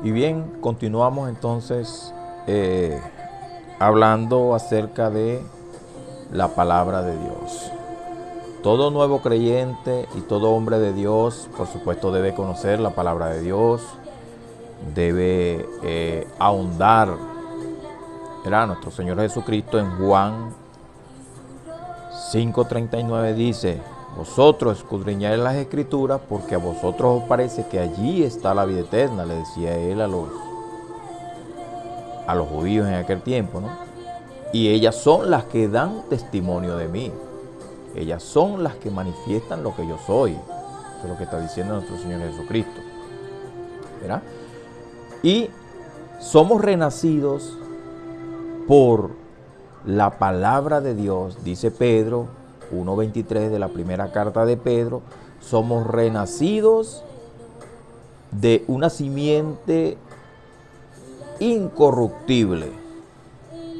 Y bien, continuamos entonces hablando acerca de la palabra de Dios. Todo nuevo creyente y todo hombre de Dios, por supuesto, debe conocer la palabra de Dios, debe ahondar. Era nuestro Señor Jesucristo en Juan 5:39 dice: vosotros escudriñáis las Escrituras porque a vosotros os parece que allí está la vida eterna, le decía él a los judíos en aquel tiempo, ¿no? Y ellas son las que dan testimonio de mí. Ellas son las que manifiestan lo que yo soy. Eso es lo que está diciendo nuestro Señor Jesucristo, ¿verdad? Y somos renacidos por la palabra de Dios, dice Pedro 1:23 de la primera carta de Pedro. Somos renacidos de una simiente incorruptible,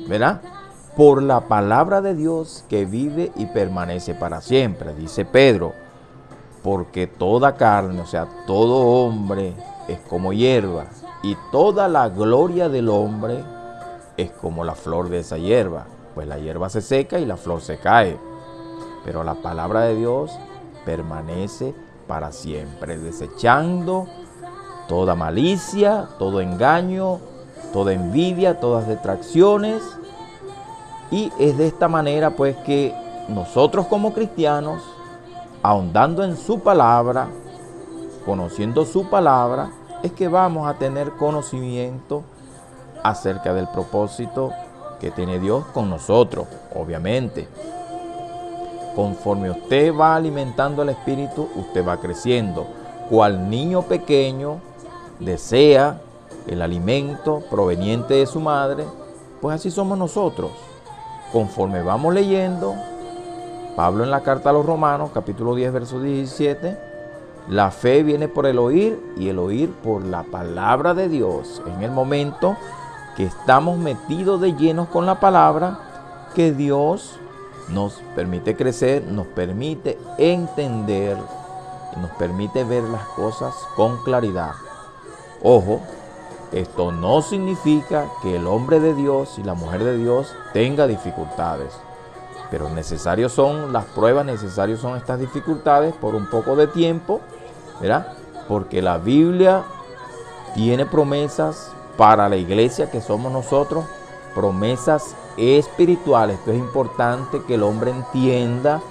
¿verdad? Por la palabra de Dios que vive y permanece para siempre, dice Pedro. Porque toda carne, o sea, todo hombre es como hierba, y toda la gloria del hombre es como la flor de esa hierba. Pues la hierba se seca y la flor se cae, pero la palabra de Dios permanece para siempre, desechando toda malicia, todo engaño, toda envidia, todas detracciones. Y es de esta manera pues que nosotros como cristianos, ahondando en su palabra, conociendo su palabra, es que vamos a tener conocimiento acerca del propósito que tiene Dios con nosotros. Obviamente, conforme usted va alimentando el espíritu, usted va creciendo. Cual niño pequeño desea el alimento proveniente de su madre, pues así somos nosotros. Conforme vamos leyendo, Pablo en la carta a los Romanos, capítulo 10, verso 17, la fe viene por el oír y el oír por la palabra de Dios. En el momento que estamos metidos de llenos con la palabra, que Dios nos permite crecer, nos permite entender y nos permite ver las cosas con claridad. Ojo, esto no significa que el hombre de Dios y la mujer de Dios tenga dificultades, pero necesarios son las pruebas, necesarios son estas dificultades por un poco de tiempo, ¿verdad? Porque la Biblia tiene promesas para la iglesia que somos nosotros, promesas espirituales. Esto es importante que el hombre entienda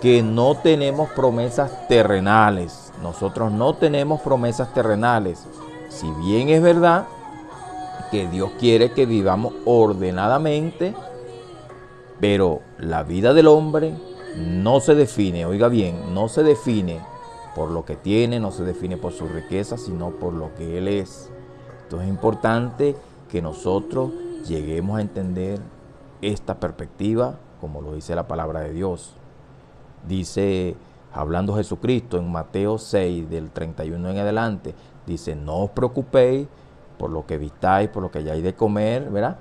que no tenemos promesas terrenales. Nosotros no tenemos promesas terrenales. Si bien es verdad que Dios quiere que vivamos ordenadamente, pero la vida del hombre no se define, oiga bien, no se define por lo que tiene, no se define por su riqueza, sino por lo que Él es. Entonces es importante que nosotros lleguemos a entender esta perspectiva, como lo dice la palabra de Dios. Dice, hablando Jesucristo en Mateo 6, del 31 en adelante, dice: no os preocupéis por lo que vistáis, por lo que hayáis de comer, ¿verdad?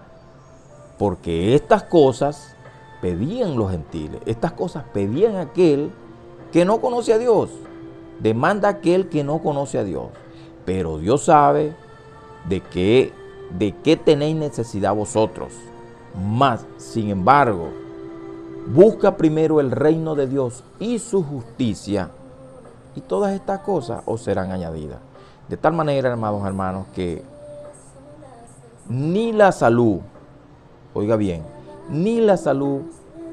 Porque estas cosas pedían los gentiles, estas cosas pedían aquel que no conoce a Dios. Demanda aquel que no conoce a Dios. Pero Dios sabe de qué tenéis necesidad vosotros. Mas, sin embargo, busca primero el reino de Dios y su justicia, y todas estas cosas os serán añadidas. De tal manera, hermanos, que ni la salud, oiga bien, ni la salud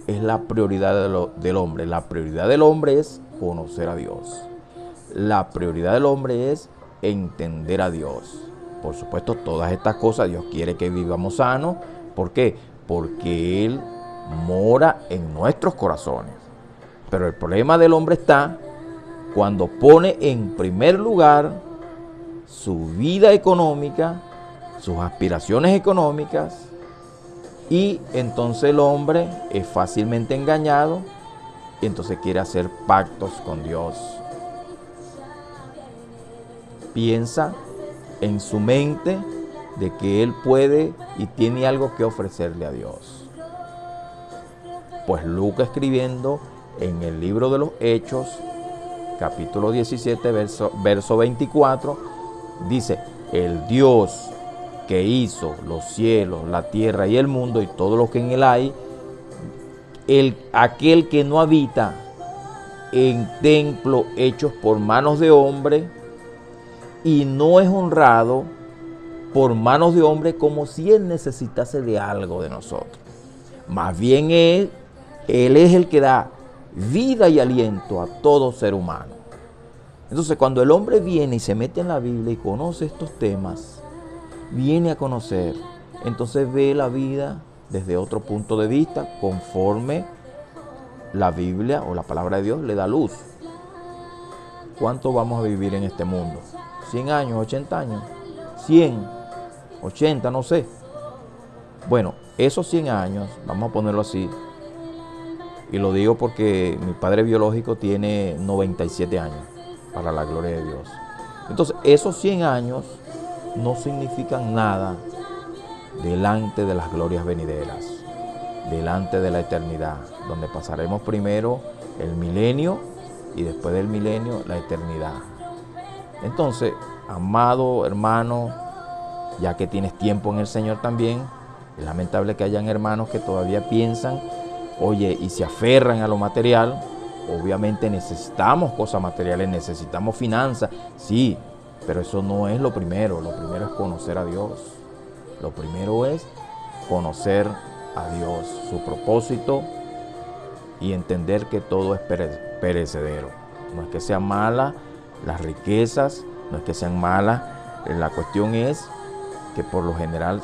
es la prioridad del hombre. La prioridad del hombre es conocer a Dios. La prioridad del hombre es entender a Dios. Por supuesto, todas estas cosas Dios quiere que vivamos sanos. ¿Por qué? Porque Él mora en nuestros corazones. Pero el problema del hombre está cuando pone en primer lugar su vida económica, sus aspiraciones económicas, y entonces el hombre es fácilmente engañado y entonces quiere hacer pactos con Dios. Piensa en su mente de que él puede y tiene algo que ofrecerle a Dios. Pues Lucas, escribiendo en el libro de los Hechos, capítulo 17, verso 24, dice: el Dios que hizo los cielos, la tierra y el mundo y todo lo que en él hay, aquel que no habita en templos hechos por manos de hombre y no es honrado por manos de hombre como si él necesitase de algo de nosotros. Más bien él es el que da vida y aliento a todo ser humano. Entonces, cuando el hombre viene y se mete en la Biblia y conoce estos temas, viene a conocer, entonces ve la vida desde otro punto de vista, conforme la Biblia o la palabra de Dios le da luz. ¿Cuánto vamos a vivir en este mundo? ¿100 años, 80 años? 100, 80, no sé. Bueno, esos 100 años, vamos a ponerlo así, y lo digo porque mi padre biológico tiene 97 años, para la gloria de Dios. Entonces, esos 100 años no significan nada delante de las glorias venideras, delante de la eternidad, donde pasaremos primero el milenio y después del milenio la eternidad. Entonces, amado hermano, ya que tienes tiempo en el Señor también, es lamentable que hayan hermanos que todavía piensan, oye, y se aferran a lo material. Obviamente necesitamos cosas materiales, necesitamos finanzas, sí, pero eso no es lo primero es conocer a Dios. Lo primero es conocer a Dios, su propósito y entender que todo es perecedero. No es que sean malas las riquezas, no es que sean malas, la cuestión es que por lo general,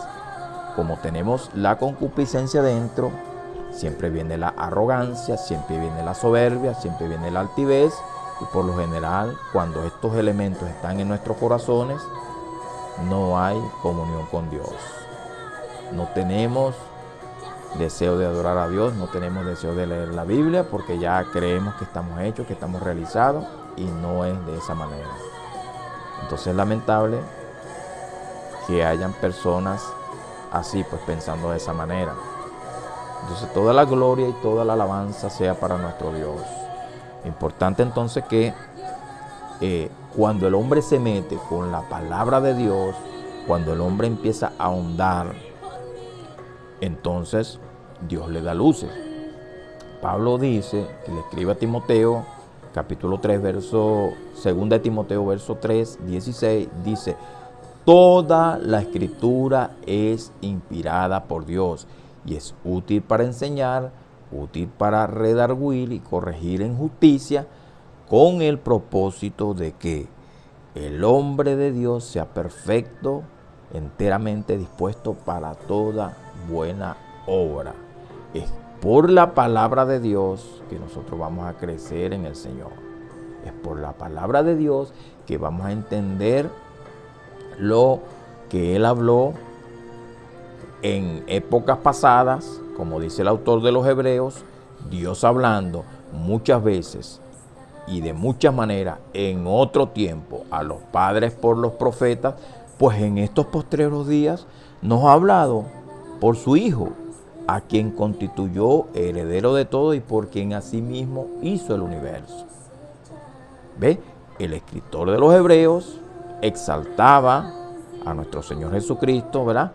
como tenemos la concupiscencia dentro, siempre viene la arrogancia, siempre viene la soberbia, siempre viene la altivez, y por lo general, cuando estos elementos están en nuestros corazones, no hay comunión con Dios. No tenemos deseo de adorar a Dios, no tenemos deseo de leer la Biblia, porque ya creemos que estamos hechos, que estamos realizados, y no es de esa manera. Entonces es lamentable que hayan personas así, pues pensando de esa manera. Entonces toda la gloria y toda la alabanza sea para nuestro Dios. Importante entonces que cuando el hombre se mete con la palabra de Dios, cuando el hombre empieza a ahondar, entonces Dios le da luces. Pablo dice, que le escribe a Timoteo, capítulo 3, verso 2 de Timoteo, verso 3, 16, dice: toda la escritura es inspirada por Dios y es útil para enseñar, útil para redarguir y corregir en justicia, con el propósito de que el hombre de Dios sea perfecto, enteramente dispuesto para toda buena obra. Es por la palabra de Dios que nosotros vamos a crecer en el Señor. Es por la palabra de Dios que vamos a entender lo que Él habló en épocas pasadas, como dice el autor de los Hebreos, Dios hablando muchas veces y de muchas maneras en otro tiempo a los padres por los profetas, pues en estos postreros días nos ha hablado por su Hijo, a quien constituyó heredero de todo y por quien asimismo hizo el universo. ¿Ve? El escritor de los Hebreos exaltaba a nuestro Señor Jesucristo, ¿verdad?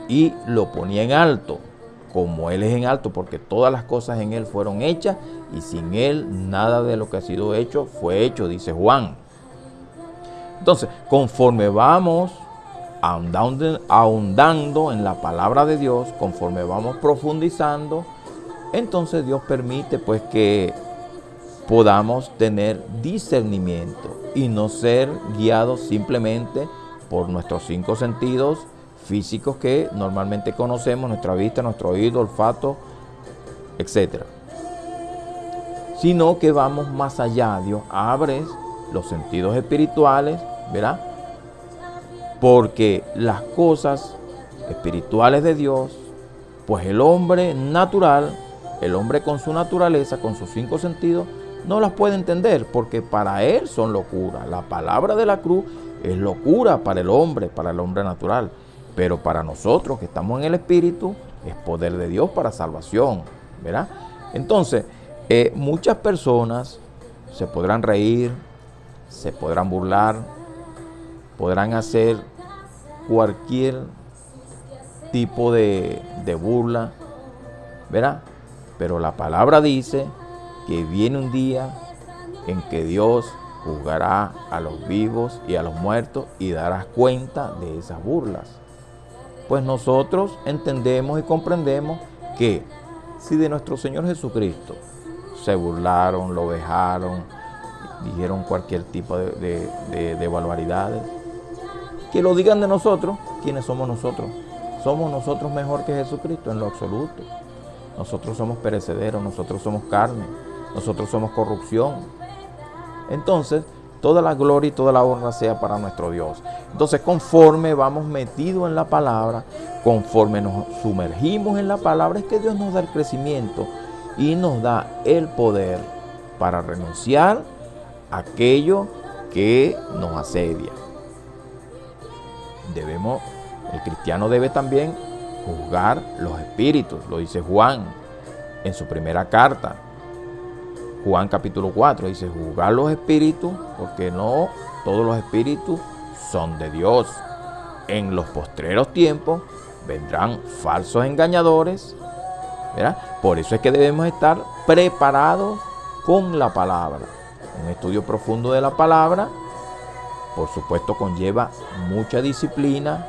Y lo ponía en alto, como Él es en alto, porque todas las cosas en Él fueron hechas y sin Él nada de lo que ha sido hecho fue hecho, dice Juan. Entonces, conforme vamos ahondando en la palabra de Dios, conforme vamos profundizando, entonces Dios permite pues que podamos tener discernimiento y no ser guiados simplemente por nuestros 5 sentidos físicos que normalmente conocemos, nuestra vista, nuestro oído, olfato, etc. Sino que vamos más allá. Dios abre los sentidos espirituales, ¿verdad? Porque las cosas espirituales de Dios, pues el hombre natural, el hombre con su naturaleza, con sus 5 sentidos, no las puede entender, porque para él son locura. La palabra de la cruz es locura para el hombre natural. Pero para nosotros que estamos en el Espíritu, es poder de Dios para salvación, ¿verdad? Entonces, muchas personas se podrán reír, se podrán burlar, podrán hacer cualquier tipo de burla, ¿verdad? Pero la palabra dice que viene un día en que Dios juzgará a los vivos y a los muertos y dará cuenta de esas burlas. Pues nosotros entendemos y comprendemos que si de nuestro Señor Jesucristo se burlaron, lo vejaron, dijeron cualquier tipo de barbaridades, que lo digan de nosotros. ¿Quiénes somos nosotros? ¿Somos nosotros mejor que Jesucristo? En lo absoluto. Nosotros somos perecederos, nosotros somos carne, nosotros somos corrupción. Entonces, toda la gloria y toda la honra sea para nuestro Dios. Entonces, conforme vamos metidos en la palabra, conforme nos sumergimos en la palabra, es que Dios nos da el crecimiento y nos da el poder para renunciar a aquello que nos asedia. El cristiano debe también juzgar los espíritus, lo dice Juan en su primera carta. Juan capítulo 4 dice: juzgar los espíritus, porque no todos los espíritus son de Dios. En los postreros tiempos vendrán falsos engañadores, ¿verdad? Por eso es que debemos estar preparados con la palabra. Un estudio profundo de la palabra, por supuesto, conlleva mucha disciplina,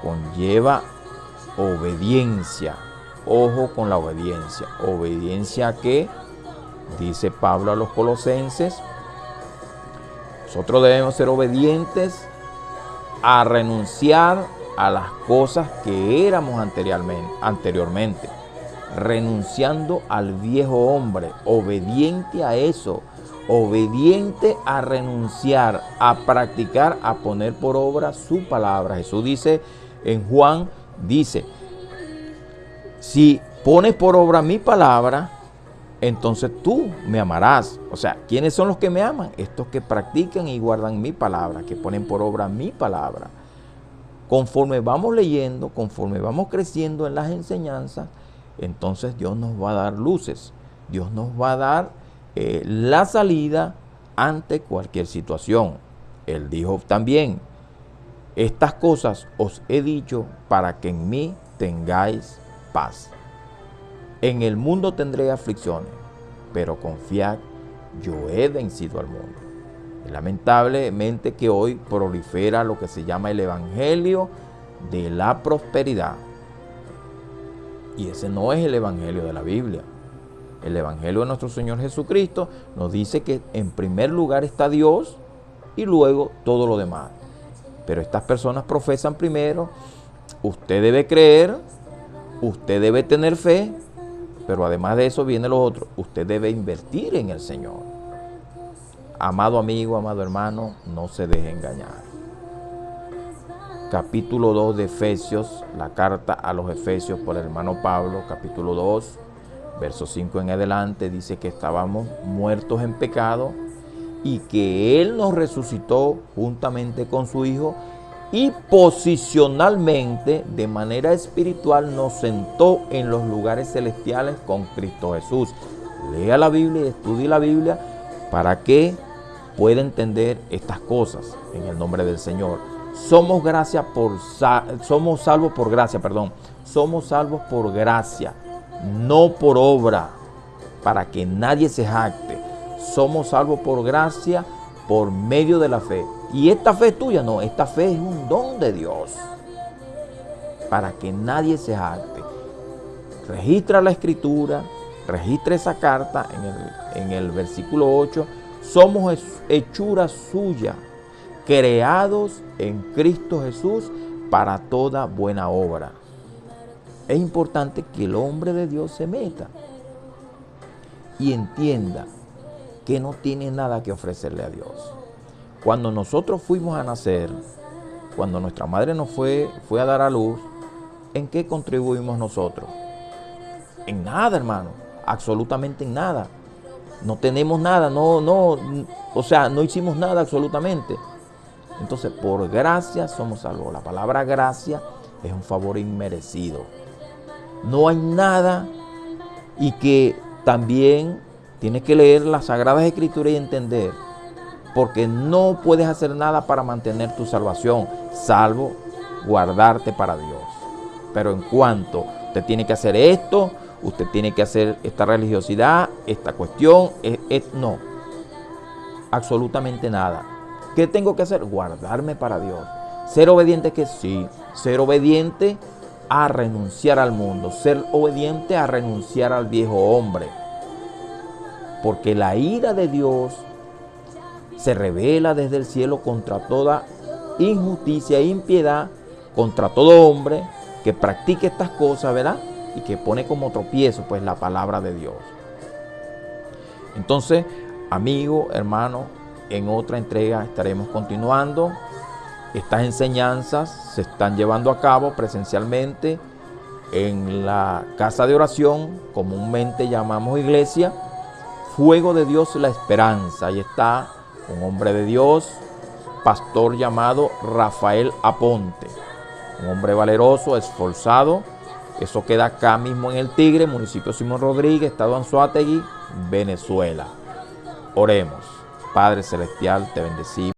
conlleva obediencia. Ojo con la obediencia. Obediencia que dice Pablo a los colosenses: nosotros debemos ser obedientes a renunciar a las cosas que éramos anteriormente, renunciando al viejo hombre, obediente a eso, obediente a renunciar, a practicar, a poner por obra su palabra. Jesús dice en Juan, dice: si pones por obra mi palabra, entonces tú me amarás. O sea, ¿quiénes son los que me aman? Estos que practican y guardan mi palabra, que ponen por obra mi palabra. Conforme vamos leyendo, conforme vamos creciendo en las enseñanzas, entonces Dios nos va a dar luces. Dios nos va a dar la salida ante cualquier situación. Él dijo también: estas cosas os he dicho para que en mí tengáis paz. En el mundo tendré aflicciones, pero confiad, yo he vencido al mundo. Es lamentablemente que hoy prolifera lo que se llama el evangelio de la prosperidad. Y ese no es el evangelio de la Biblia. El evangelio de nuestro Señor Jesucristo nos dice que en primer lugar está Dios y luego todo lo demás. Pero estas personas profesan primero: usted debe creer, usted debe tener fe, pero además de eso viene lo otro: usted debe invertir en el Señor. Amado amigo, amado hermano, no se deje engañar. Capítulo 2 de Efesios, la carta a los Efesios por el hermano Pablo, capítulo 2, verso 5 en adelante, dice que estábamos muertos en pecado y que Él nos resucitó juntamente con su Hijo y posicionalmente, de manera espiritual, nos sentó en los lugares celestiales con Cristo Jesús. Lea la Biblia y estudie la Biblia para que pueda entender estas cosas en el nombre del Señor. Somos salvos por gracia, no por obra, para que nadie se jacte. Somos salvos por gracia por medio de la fe. Y esta fe es tuya, no, esta fe es un don de Dios, para que nadie se jacte. Registra la escritura, registra esa carta en el versículo 8. Somos hechura suya, creados en Cristo Jesús para toda buena obra. Es importante que el hombre de Dios se meta y entienda que no tiene nada que ofrecerle a Dios. Cuando nosotros fuimos a nacer, cuando nuestra madre nos fue a dar a luz, ¿en qué contribuimos nosotros? En nada, hermano, absolutamente en nada. No tenemos nada, no hicimos nada absolutamente. Entonces, por gracia somos salvos. La palabra gracia es un favor inmerecido. No hay nada, y que también tienes que leer las Sagradas Escrituras y entender porque no puedes hacer nada para mantener tu salvación, salvo guardarte para Dios. Pero en cuanto usted tiene que hacer esto, usted tiene que hacer esta religiosidad, esta cuestión, no, absolutamente nada. ¿Qué tengo que hacer? Guardarme para Dios. Ser obediente, que sí, ser obediente a renunciar al mundo, ser obediente a renunciar al viejo hombre. Porque la ira de Dios se revela desde el cielo contra toda injusticia e impiedad, contra todo hombre que practique estas cosas, ¿verdad? Y que pone como tropiezo, pues, la palabra de Dios. Entonces, amigo, hermano, en otra entrega estaremos continuando. Estas enseñanzas se están llevando a cabo presencialmente en la casa de oración, comúnmente llamamos iglesia, Fuego de Dios, la Esperanza. Ahí está un hombre de Dios, pastor llamado Rafael Aponte, un hombre valeroso, esforzado. Eso queda acá mismo en El Tigre, municipio Simón Rodríguez, estado Anzoátegui, Venezuela. Oremos. Padre Celestial, te bendecimos.